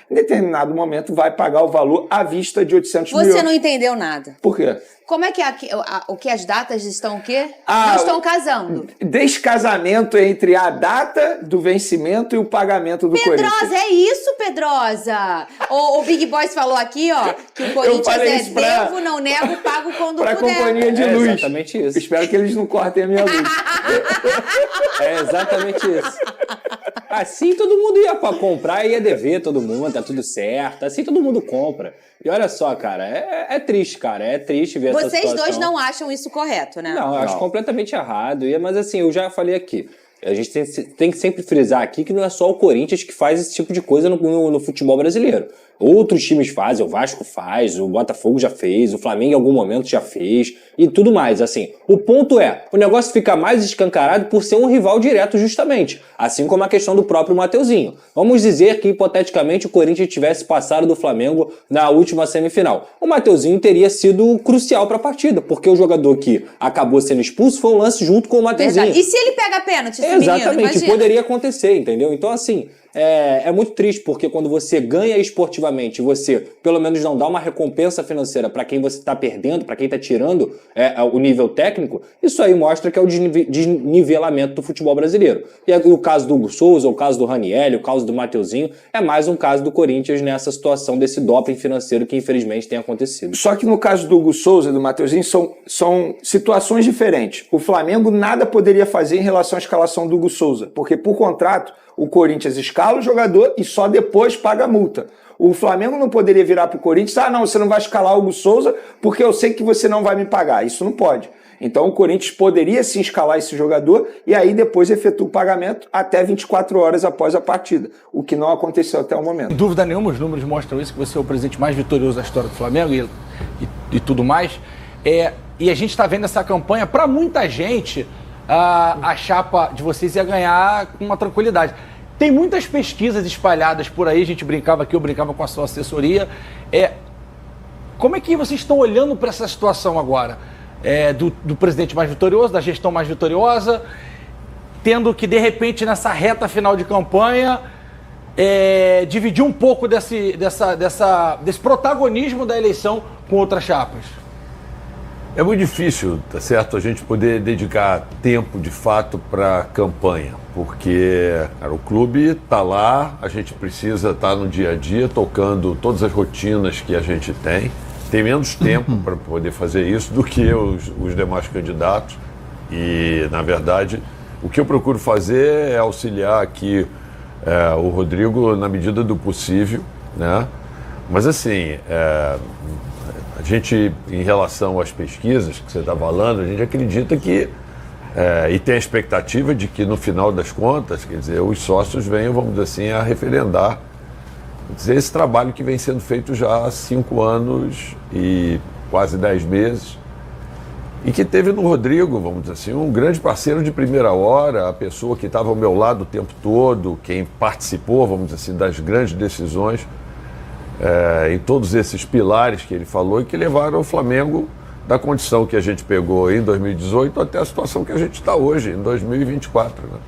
Em determinado momento, vai pagar o valor à vista de R$800 mil. Você não entendeu nada. Por quê? Como é que o que as datas estão o quê? Não estão casando. Descasamento entre a data do vencimento e o pagamento do Corinthians. Pedrosa, é isso, Pedrosa? O Big Boys falou aqui, ó, que o Corinthians devo, não nego, pago quando puder. Pra companhia de luz. Exatamente isso. Espero que eles não cortem a minha luz. É exatamente isso. Assim todo mundo ia pra comprar e ia dever todo mundo, tá tudo certo. Assim todo mundo compra. E olha só, cara, é triste, cara. É triste ver essa situação. Vocês dois não acham isso correto, né? Não, eu acho completamente errado. Mas assim, eu já falei aqui. A gente tem que sempre frisar aqui que não é só o Corinthians que faz esse tipo de coisa no futebol brasileiro. Outros times fazem, o Vasco faz, o Botafogo já fez, o Flamengo em algum momento já fez e tudo mais. Assim, o ponto é, o negócio fica mais escancarado por ser um rival direto justamente, assim como a questão do próprio Mateuzinho. Vamos dizer que, hipoteticamente, o Corinthians tivesse passado do Flamengo na última semifinal. O Mateuzinho teria sido crucial para a partida, porque o jogador que acabou sendo expulso foi um lance junto com o Mateuzinho. Verdade. E se ele pega pênalti, esse Exatamente, menino, poderia acontecer, entendeu? Então, assim, é muito triste, porque quando você ganha esportivamente, você pelo menos não dá uma recompensa financeira para quem você está perdendo, para quem está tirando o nível técnico, isso aí mostra que é o desnivelamento do futebol brasileiro. E o caso do Hugo Souza, o caso do Ranieri, o caso do Mateuzinho, é mais um caso do Corinthians nessa situação desse doping financeiro que infelizmente tem acontecido. Só que no caso do Hugo Souza e do Mateuzinho são situações diferentes. O Flamengo nada poderia fazer em relação à escalação do Hugo Souza, porque por contrato o Corinthians escala o jogador e só depois paga a multa. O Flamengo não poderia virar para o Corinthians, não, você não vai escalar o Hugo Souza porque eu sei que você não vai me pagar. Isso não pode. Então o Corinthians poderia sim escalar esse jogador e aí depois efetua o pagamento até 24 horas após a partida, o que não aconteceu até o momento. Sem dúvida nenhuma, os números mostram isso, que você é o presidente mais vitorioso da história do Flamengo e tudo mais. E a gente está vendo essa campanha, para muita gente, a chapa de vocês ia ganhar com uma tranquilidade. Tem muitas pesquisas espalhadas por aí, a gente brincava aqui, eu brincava com a sua assessoria. Como é que vocês estão olhando para essa situação agora? Do presidente mais vitorioso, da gestão mais vitoriosa, tendo que, de repente, nessa reta final de campanha, dividir um pouco desse protagonismo da eleição com outras chapas? É muito difícil, tá certo, a gente poder dedicar tempo, de fato, para a campanha, porque o clube está lá, a gente precisa estar no dia a dia, tocando todas as rotinas que a gente tem. Tem menos tempo para poder fazer isso do que os demais candidatos. E, na verdade, o que eu procuro fazer é auxiliar aqui o Rodrigo na medida do possível, né? Mas, assim, a gente, em relação às pesquisas que você está falando, a gente acredita que, e tem a expectativa de que, no final das contas, quer dizer, os sócios venham, vamos dizer assim, a referendar esse trabalho que vem sendo feito já há 5 anos e quase 10 meses, e que teve no Rodrigo, vamos dizer assim, um grande parceiro de primeira hora, a pessoa que estava ao meu lado o tempo todo, quem participou, vamos dizer assim, das grandes decisões, em todos esses pilares que ele falou e que levaram o Flamengo da condição que a gente pegou em 2018 até a situação que a gente está hoje, em 2024. Né?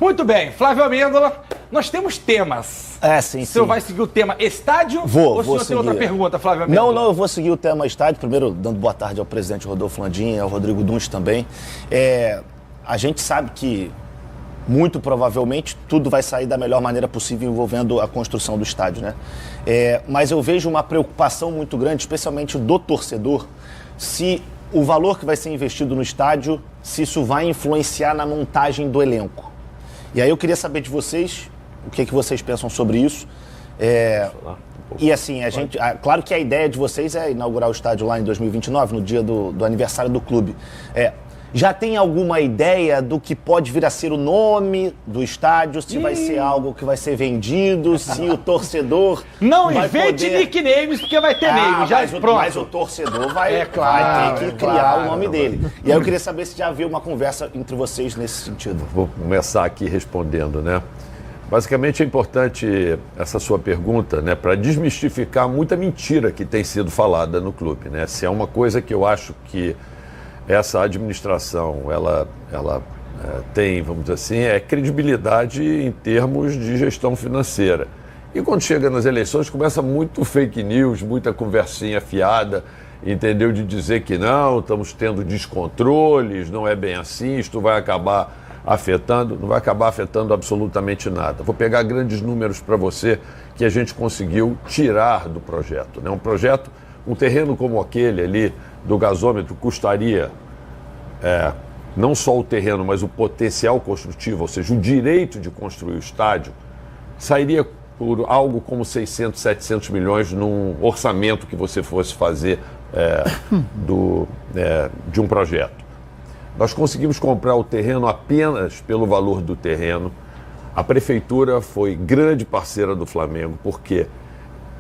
Muito bem, Flávio Amêndola, nós temos temas. Sim, O senhor vai seguir o tema estádio? Vou ou o senhor seguir. tem outra pergunta, Flávio Amêndola? Não, eu vou seguir o tema estádio. Primeiro, dando boa tarde ao presidente Rodolfo Landim, ao Rodrigo Duns também. A gente sabe que, muito provavelmente, tudo vai sair da melhor maneira possível envolvendo a construção do estádio, né? Mas eu vejo uma preocupação muito grande, especialmente do torcedor, se o valor que vai ser investido no estádio, se isso vai influenciar na montagem do elenco. E aí eu queria saber de vocês, o que vocês pensam sobre isso. E assim, claro que a ideia de vocês é inaugurar o estádio lá em 2029, no dia do aniversário do clube. Já tem alguma ideia do que pode vir a ser o nome do estádio? Se vai ser algo que vai ser vendido, se o torcedor Não vai invente poder... nicknames, porque vai ter name. Mas o torcedor vai ter que criar o nome dele. E aí eu queria saber se já havia uma conversa entre vocês nesse sentido. Vou começar aqui respondendo, né? Basicamente é importante essa sua pergunta, né, para desmistificar muita mentira que tem sido falada no clube, né? Se é uma coisa que eu acho que essa administração, ela tem, vamos dizer assim, credibilidade em termos de gestão financeira. E quando chega nas eleições, começa muito fake news, muita conversinha fiada, entendeu? De dizer que não, estamos tendo descontroles, não é bem assim, isto vai acabar afetando, não vai acabar afetando absolutamente nada. Vou pegar grandes números para você que a gente conseguiu tirar do projeto, né? Um terreno como aquele ali do gasômetro custaria não só o terreno, mas o potencial construtivo, ou seja, o direito de construir o estádio, sairia por algo como 600, 700 milhões num orçamento que você fosse fazer de um projeto. Nós conseguimos comprar o terreno apenas pelo valor do terreno. A prefeitura foi grande parceira do Flamengo, porque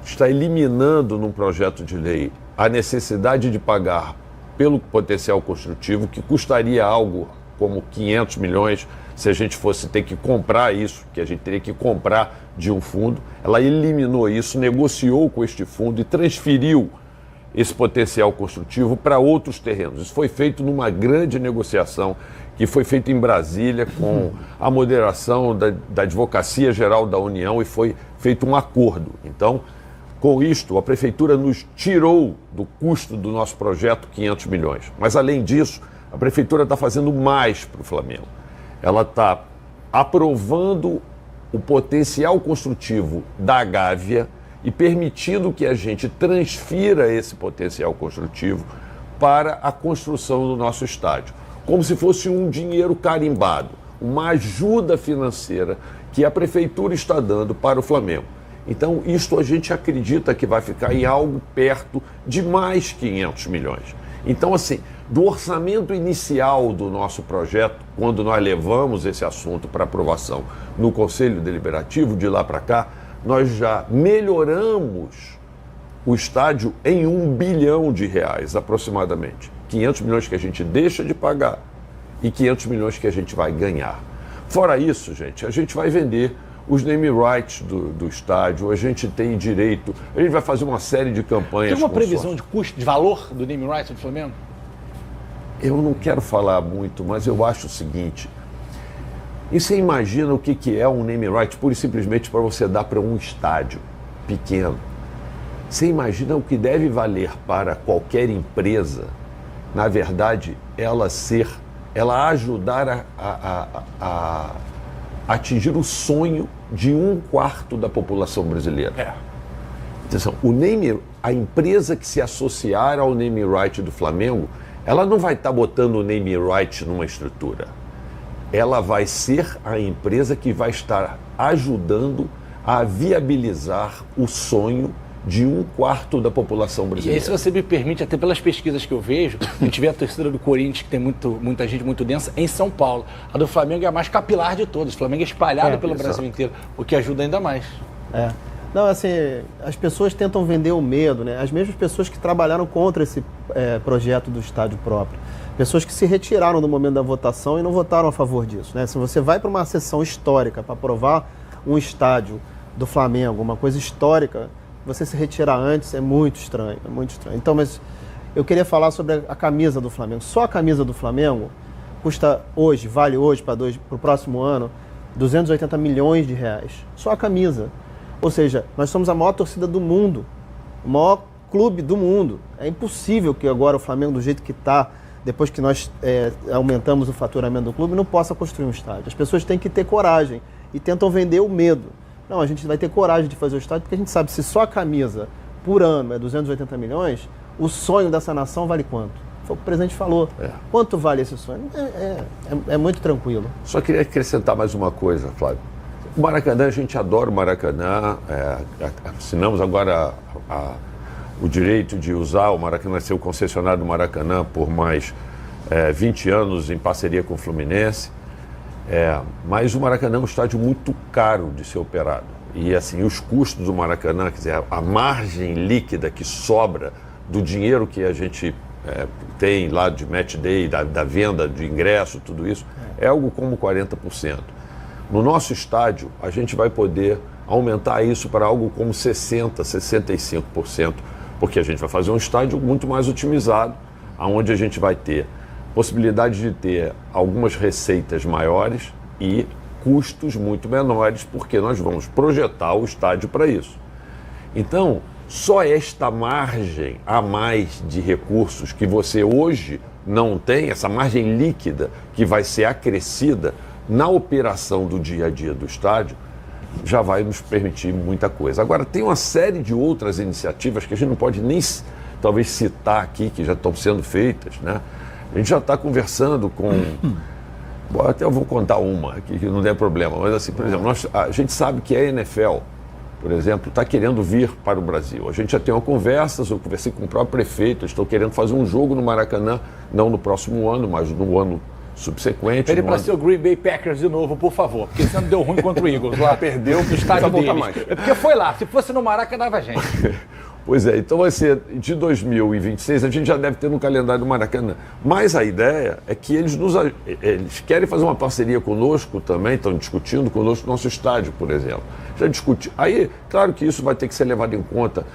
está eliminando num projeto de lei a necessidade de pagar pelo potencial construtivo, que custaria algo como 500 milhões se a gente fosse ter que comprar isso, que a gente teria que comprar de um fundo. Ela eliminou isso, negociou com este fundo e transferiu esse potencial construtivo para outros terrenos. Isso foi feito numa grande negociação que foi feita em Brasília com a moderação da Advocacia Geral da União e foi feito um acordo. Então, com isto, a Prefeitura nos tirou do custo do nosso projeto 500 milhões. Mas, além disso, a Prefeitura está fazendo mais para o Flamengo. Ela está aprovando o potencial construtivo da Gávea e permitindo que a gente transfira esse potencial construtivo para a construção do nosso estádio. Como se fosse um dinheiro carimbado, uma ajuda financeira que a Prefeitura está dando para o Flamengo. Então, isto a gente acredita que vai ficar em algo perto de mais 500 milhões. Então, assim, do orçamento inicial do nosso projeto, quando nós levamos esse assunto para aprovação no Conselho Deliberativo, de lá para cá, nós já melhoramos o estádio em R$1 bilhão aproximadamente. 500 milhões que a gente deixa de pagar e 500 milhões que a gente vai ganhar. Fora isso, gente, a gente vai vender os name rights do estádio, a gente tem direito, a gente vai fazer uma série de campanhas. Tem uma previsão de custo, de valor do name rights do Flamengo? Eu não quero falar muito, mas eu acho o seguinte: e você imagina o que é um name right pura e simplesmente para você dar para um estádio pequeno? Você imagina o que deve valer para qualquer empresa, na verdade, ela ajudar a atingir o sonho de 1/4 da população brasileira. Atenção, a empresa que se associar ao name right do Flamengo, ela não vai estar botando o name right numa estrutura. Ela vai ser a empresa que vai estar ajudando a viabilizar o sonho de 1/4 da população brasileira. E aí, se você me permite, até pelas pesquisas que eu vejo, a gente vê a torcida do Corinthians, que tem muita gente muito densa, em São Paulo. A do Flamengo é a mais capilar de todas. O Flamengo é espalhado pelo Brasil inteiro, o que ajuda ainda mais. Não, assim, as pessoas tentam vender o medo, né? As mesmas pessoas que trabalharam contra esse projeto do estádio próprio. Pessoas que se retiraram no momento da votação e não votaram a favor disso, né? Se você vai para uma sessão histórica para aprovar um estádio do Flamengo, uma coisa histórica, você se retirar antes é muito estranho, Então, mas eu queria falar sobre a camisa do Flamengo. Só a camisa do Flamengo vale hoje para o próximo ano, R$280 milhões. Só a camisa. Ou seja, nós somos a maior torcida do mundo, o maior clube do mundo. É impossível que agora o Flamengo, do jeito que está, depois que nós aumentamos o faturamento do clube, não possa construir um estádio. As pessoas têm que ter coragem e tentam vender o medo. Não, a gente vai ter coragem de fazer o estádio, porque a gente sabe, se só a camisa por ano é 280 milhões, o sonho dessa nação vale quanto? o presidente falou. Quanto vale esse sonho? É muito tranquilo. Só queria acrescentar mais uma coisa, Flávio. O Maracanã, a gente adora o Maracanã. Assinamos agora o direito de usar o Maracanã, ser o concessionário do Maracanã por mais 20 anos em parceria com o Fluminense. Mas o Maracanã é um estádio muito caro de ser operado. E assim, os custos do Maracanã, quer dizer, a margem líquida que sobra do dinheiro que a gente tem lá de match day, da venda de ingresso, tudo isso, é algo como 40%. No nosso estádio, a gente vai poder aumentar isso para algo como 60%, 65%, porque a gente vai fazer um estádio muito mais otimizado, onde a gente vai ter possibilidade de ter algumas receitas maiores e custos muito menores, porque nós vamos projetar o estádio para isso. Então, só esta margem a mais de recursos que você hoje não tem, essa margem líquida que vai ser acrescida na operação do dia a dia do estádio, já vai nos permitir muita coisa. Agora, tem uma série de outras iniciativas que a gente não pode nem, talvez, citar aqui, que já estão sendo feitas, né? A gente já está conversando com... Bom, até eu vou contar uma aqui, que não tem problema, mas assim, por exemplo, a gente sabe que a NFL, por exemplo, está querendo vir para o Brasil. A gente já tem uma conversa, eu conversei com o próprio prefeito, eles estão querendo fazer um jogo no Maracanã, não no próximo ano, mas no ano subsequente. Pede para ser o Green Bay Packers de novo, por favor, porque esse ano deu ruim contra o Eagles lá. Perdeu, no estádio deles. mais. É porque foi lá, se fosse no Maracanã, dava gente. Pois é, então vai ser de 2026, a gente já deve ter no calendário do Maracanã. Mas a ideia é que eles querem fazer uma parceria conosco também, estão discutindo conosco nosso estádio, por exemplo. Já discuti. Aí, claro que isso vai ter que ser levado em conta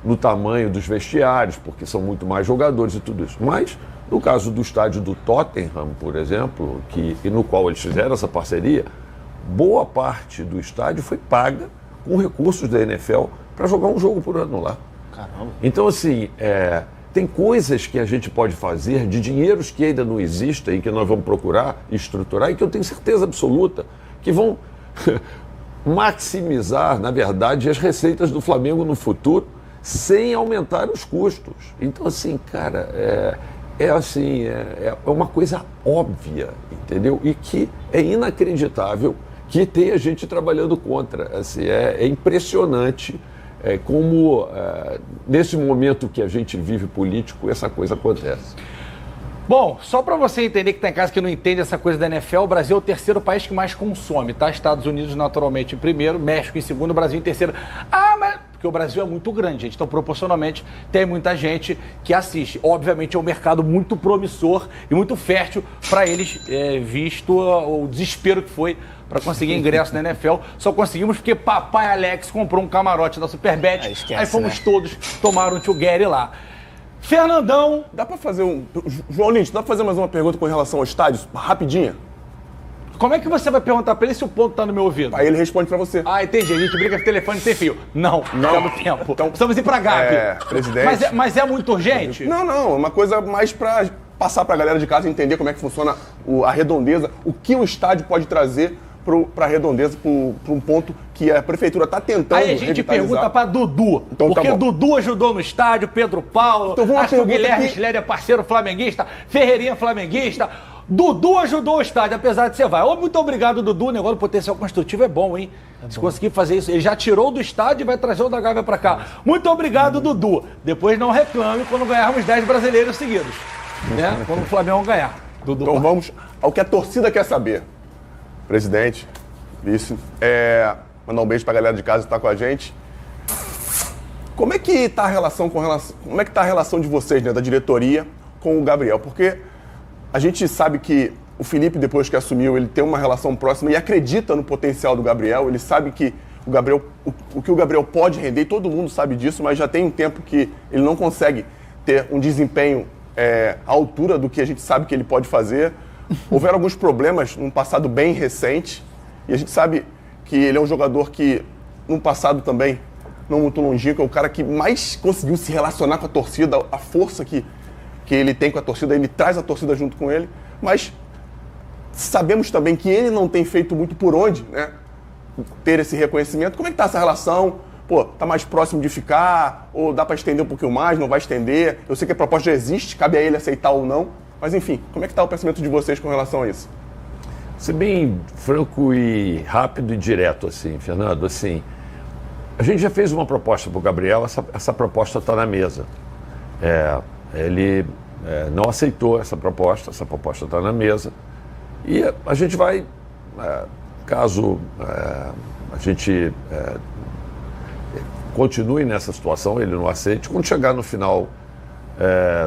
no tamanho dos vestiários, porque são muito mais jogadores e tudo isso. Mas, no caso do estádio do Tottenham, por exemplo, no qual eles fizeram essa parceria, boa parte do estádio foi paga com recursos da NFL para jogar um jogo por ano lá. Caramba. Então, assim, tem coisas que a gente pode fazer de dinheiros que ainda não existem e que nós vamos procurar estruturar e que eu tenho certeza absoluta que vão maximizar, na verdade, as receitas do Flamengo no futuro sem aumentar os custos. Então, assim, cara, é uma coisa óbvia, entendeu? E que é inacreditável que tenha gente trabalhando contra. Assim, é impressionante como, nesse momento que a gente vive político, essa coisa acontece. Bom, só para você entender que está em casa que não entende essa coisa da NFL, o Brasil é o terceiro país que mais consome, tá? Estados Unidos naturalmente em primeiro, México em segundo, Brasil em terceiro. Mas... porque o Brasil é muito grande, gente, então proporcionalmente tem muita gente que assiste. Obviamente é um mercado muito promissor e muito fértil para eles, visto o desespero que foi para conseguir ingresso na NFL. Só conseguimos porque papai Alex comprou um camarote da Superbet, aí fomos todos tomar um together lá. Fernandão... Dá para fazer João Lins, dá para fazer mais uma pergunta com relação ao estádio, rapidinha? Como é que você vai perguntar pra ele se o ponto tá no meu ouvido? Aí ele responde pra você. Entendi. A gente briga com telefone sem fio. Não. Temos tempo. Então, precisamos ir pra Gabi. Presidente. Mas é muito urgente? Não. É uma coisa mais pra passar pra galera de casa entender como é que funciona a redondeza, o que o estádio pode trazer pra redondeza, pra um ponto que a prefeitura tá tentando Aí a gente pergunta pra Dudu. Então, porque Dudu ajudou no estádio, Pedro Paulo, então, acho que o Guilherme Schler é parceiro flamenguista, Ferreirinha flamenguista. Dudu ajudou o estádio, apesar de ser vai. Muito obrigado, Dudu. O negócio do potencial construtivo é bom, hein? Se conseguir fazer isso, ele já tirou do estádio e vai trazer o da Gávea pra cá. Muito obrigado, Dudu. Depois não reclame quando ganharmos 10 brasileiros seguidos. Né? Quando o Flamengo ganhar. Dudu, então vamos ao que a torcida quer saber. Presidente, vice, mandar um beijo pra galera de casa que tá com a gente. Como é que tá a relação como é que tá a relação de vocês, né, da diretoria com o Gabriel? Porque a gente sabe que o Felipe, depois que assumiu, ele tem uma relação próxima e acredita no potencial do Gabriel. Ele sabe que o que o Gabriel pode render, e todo mundo sabe disso, mas já tem um tempo que ele não consegue ter um desempenho à altura do que a gente sabe que ele pode fazer. Houveram alguns problemas num passado bem recente e a gente sabe que ele é um jogador que, num passado também não muito longínquo, é o cara que mais conseguiu se relacionar com a torcida, a força que ele tem com a torcida, ele traz a torcida junto com ele, mas sabemos também que ele não tem feito muito por onde, né, ter esse reconhecimento. Como é que está essa relação? pô, tá mais próximo de ficar, ou dá para estender um pouquinho mais, não vai estender. Eu sei que a proposta já existe, cabe a ele aceitar ou não. Mas enfim, como é que tá o pensamento de vocês com relação a isso? Ser bem franco e rápido e direto, assim, Fernando, assim, a gente já fez uma proposta para o Gabriel, essa proposta está na mesa. Ele não aceitou essa proposta está na mesa. E a gente vai, caso a gente continue nessa situação, ele não aceite, quando chegar no final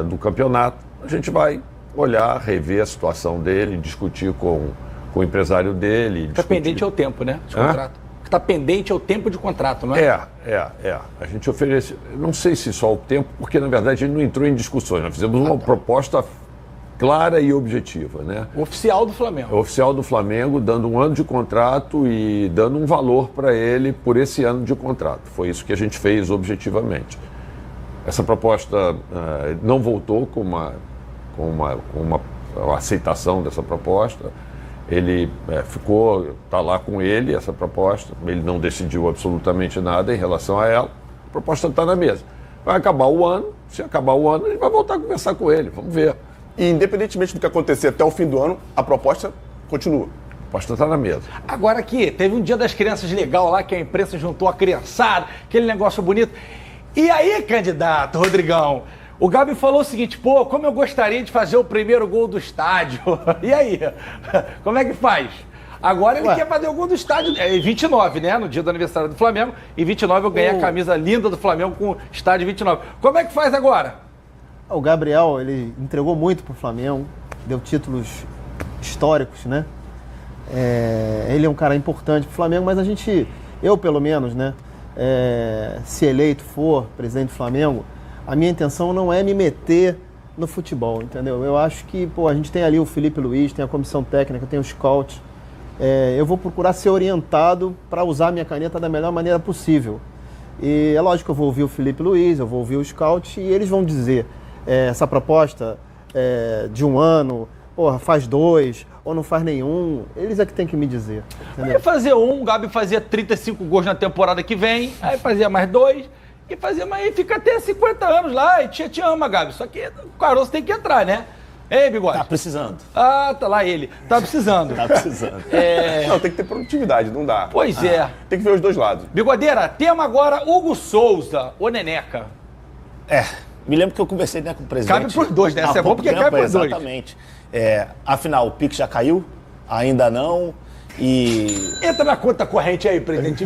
do campeonato, a gente vai olhar, rever a situação dele, discutir com o empresário dele. Está pendente é o tempo, né? De contrato. O que está pendente é o tempo de contrato, não é? A gente oferece, não sei se só o tempo, porque na verdade ele não entrou em discussões. Nós fizemos uma proposta clara e objetiva, né? Oficial do Flamengo. Oficial do Flamengo, dando 1 ano de contrato e dando um valor para ele por esse ano de contrato. Foi isso que a gente fez objetivamente. Essa proposta não voltou com uma aceitação dessa proposta. Ele está lá com ele, essa proposta. Ele não decidiu absolutamente nada em relação a ela. A proposta está na mesa. Vai acabar o ano. Se acabar o ano, a gente vai voltar a conversar com ele. Vamos ver. E independentemente do que acontecer até o fim do ano, a proposta continua. A proposta está na mesa. Agora aqui, teve um Dia das Crianças legal lá, que a imprensa juntou a criançada, aquele negócio bonito. E aí, candidato Rodrigão, o Gabi falou o seguinte, pô, como eu gostaria de fazer o primeiro gol do estádio. E aí, como é que faz? Agora ele quer fazer o gol do estádio, 29, né, no dia do aniversário do Flamengo, e 29 eu ganhei a camisa linda do Flamengo com o estádio 29. Como é que faz agora? O Gabriel, ele entregou muito pro Flamengo, deu títulos históricos, né? Ele é um cara importante pro Flamengo, mas eu pelo menos, né, se eleito for presidente do Flamengo, a minha intenção não é me meter no futebol, entendeu? Eu acho que, pô, a gente tem ali o Felipe Luiz, tem a comissão técnica, tem o scout. Eu vou procurar ser orientado para usar a minha caneta da melhor maneira possível. E é lógico que eu vou ouvir o Felipe Luiz, eu vou ouvir o scout e eles vão dizer essa proposta de 1 ano, porra, faz 2 ou não faz nenhum. Eles é que tem que me dizer. Ia fazer o Gabi fazia 35 gols na temporada que vem, aí fazia mais 2 e fazia mais, e fica até 50 anos lá e te ama, Gabi. Só que o caroço tem que entrar, né? Ei, Bigode. Tá precisando. Ah, tá lá ele. Tá precisando. Tá precisando. Não, tem que ter produtividade, não dá. Pois é. Tem que ver os dois lados. Bigodeira, tema agora Hugo Souza, o Neneca. Me lembro que eu conversei, né, com o presidente. Cabe pros dois, né? Essa é bom porque cabe pros dois. Exatamente. Afinal, o PIX já caiu? Ainda não. E... Entra na conta corrente aí, presidente.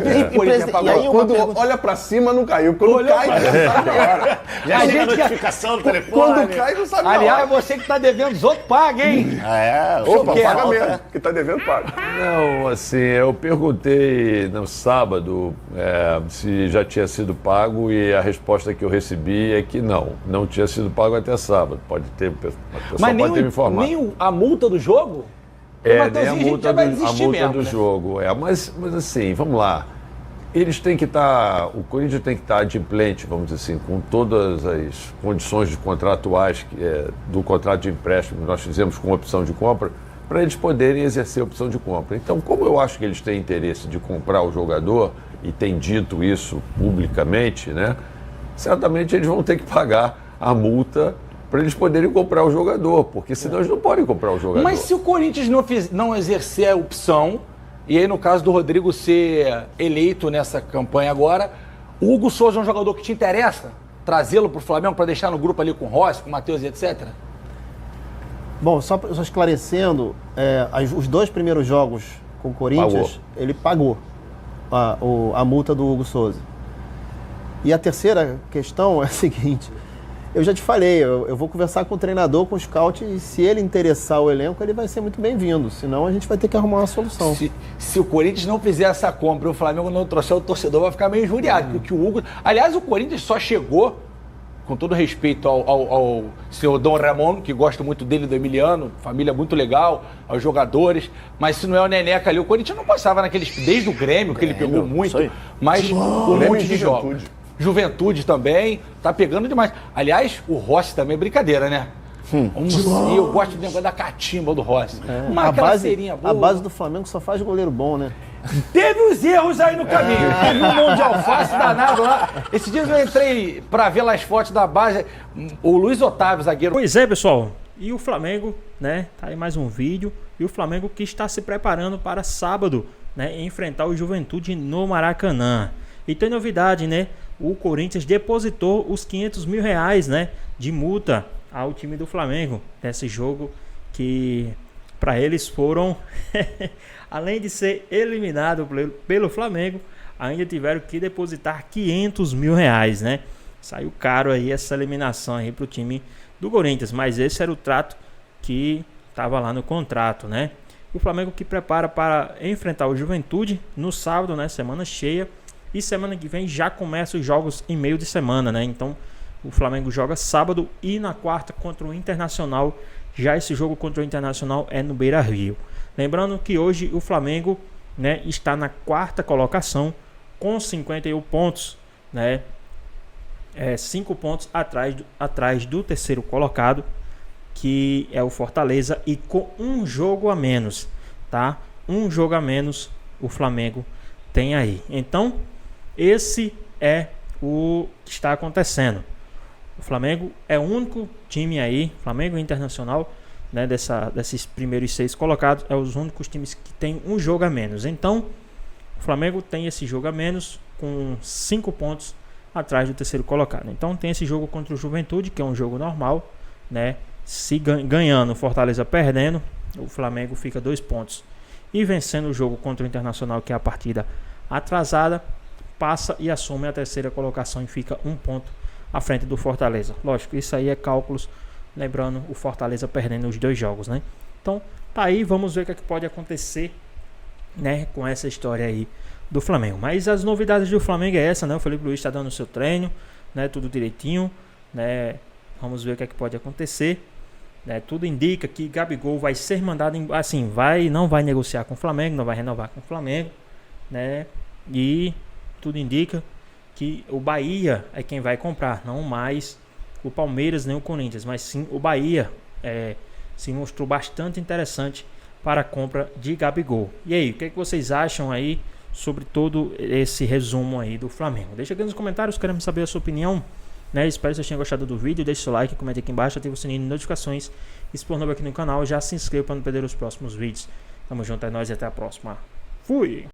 Quando olha pra cima, não caiu. Quando cai, não sabe na hora. Já chega a notificação do telefone. Quando cai, não sabe na hora. Aliás, você que tá devendo, os outros pagam, hein? Opa, paga mesmo. Que tá devendo, paga. Não, assim, eu perguntei no sábado se já tinha sido pago e a resposta que eu recebi é que não tinha sido pago até sábado. Pode ter, a pessoa pode ter me informado. Nem a multa do jogo? Nem a multa do jogo. Mas assim, vamos lá. Eles têm que estar, o Corinthians tem que estar adimplente, vamos dizer assim, com todas as condições contratuais do contrato de empréstimo que nós fizemos com opção de compra, para eles poderem exercer a opção de compra. Então, como eu acho que eles têm interesse de comprar o jogador, e têm dito isso publicamente, né, certamente eles vão ter que pagar a multa para eles poderem comprar o jogador, porque senão eles não podem comprar o jogador. Mas se o Corinthians não exercer a opção, e aí no caso do Rodrigo ser eleito nessa campanha agora, o Hugo Souza é um jogador que te interessa? Trazê-lo para o Flamengo para deixar no grupo ali com o Rossi, com o Matheus e etc? Bom, só esclarecendo, os 2 primeiros jogos com o Corinthians, ele pagou a multa do Hugo Souza. E a terceira questão é a seguinte... Eu já te falei, eu vou conversar com o treinador, com o scout, e se ele interessar o elenco, ele vai ser muito bem-vindo. Senão a gente vai ter que arrumar uma solução. Se o Corinthians não fizer essa compra e o Flamengo não trouxer, o torcedor vai ficar meio injuriado. Porque o Hugo... Aliás, o Corinthians só chegou, com todo respeito ao senhor Dom Ramon, que gosto muito dele, do Emiliano, família muito legal, aos jogadores, mas se não é o Neneca ali, o Corinthians não passava naqueles... Desde o Grêmio, que ele pegou muito, mas um monte de jogos. Juventude também, tá pegando demais. Aliás, o Rossi também é brincadeira, né? E eu gosto do negócio da catimba do Rossi. A base do Flamengo só faz goleiro bom, né? Teve os erros aí no caminho. Teve um monte de alface danado lá. Esses dias eu entrei pra ver lá as fotos da base. O Luiz Otávio, zagueiro. Pois é, pessoal. E o Flamengo, né? Tá aí mais um vídeo. E o Flamengo que está se preparando para sábado, né? Enfrentar o Juventude no Maracanã. E tem novidade, né? O Corinthians depositou os R$500 mil, né? De multa ao time do Flamengo. Nesse jogo que para eles foram... Além de ser eliminado pelo Flamengo, ainda tiveram que depositar R$500 mil, né? Saiu caro aí essa eliminação aí pro time do Corinthians, mas esse era o trato que estava lá no contrato, né? O Flamengo que prepara para enfrentar o Juventude no sábado, né? Semana cheia, e semana que vem já começa os jogos em meio de semana, né? Então o Flamengo joga sábado e na quarta contra o Internacional. Já esse jogo contra o Internacional é no Beira-Rio. Lembrando que hoje o Flamengo, né, está na quarta colocação com 51 pontos, né? 5 pontos atrás do terceiro colocado, que é o Fortaleza, e com um jogo a menos, tá? Um jogo a menos o Flamengo tem aí. Então, esse é o que está acontecendo. O Flamengo é o único time aí, Flamengo e Internacional, né, desses primeiros 6 colocados, é os únicos times que tem um jogo a menos. Então, o Flamengo tem esse jogo a menos com 5 pontos atrás do terceiro colocado. Então, tem esse jogo contra o Juventude, que é um jogo normal, né? Se ganhando, o Fortaleza perdendo, o Flamengo fica 2 pontos. E vencendo o jogo contra o Internacional, que é a partida atrasada, passa e assume a terceira colocação e fica 1 ponto à frente do Fortaleza. Lógico, isso aí é cálculos. Lembrando, o Fortaleza perdendo os 2 jogos, né? Então, tá aí, vamos ver o que, é que pode acontecer, né, com essa história aí do Flamengo. Mas as novidades do Flamengo é essa, né? O Felipe Luiz está dando o seu treino, né? Tudo direitinho, né? Vamos ver o que é que pode acontecer, né? Tudo indica que Gabigol vai ser mandado, assim, não vai negociar com o Flamengo, não vai renovar com o Flamengo, né? E tudo indica que o Bahia é quem vai comprar, não mais o Palmeiras nem o Corinthians, mas sim o Bahia. Se mostrou bastante interessante para a compra de Gabigol. E aí, o que é que vocês acham aí sobre todo esse resumo aí do Flamengo? Deixa aqui nos comentários, queremos saber a sua opinião, né? Espero que vocês tenham gostado do vídeo. Deixe seu like, comente aqui embaixo, ative o sininho de notificações. E se for novo aqui no canal, já se inscreva para não perder os próximos vídeos. Tamo junto, é nóis e até a próxima. Fui!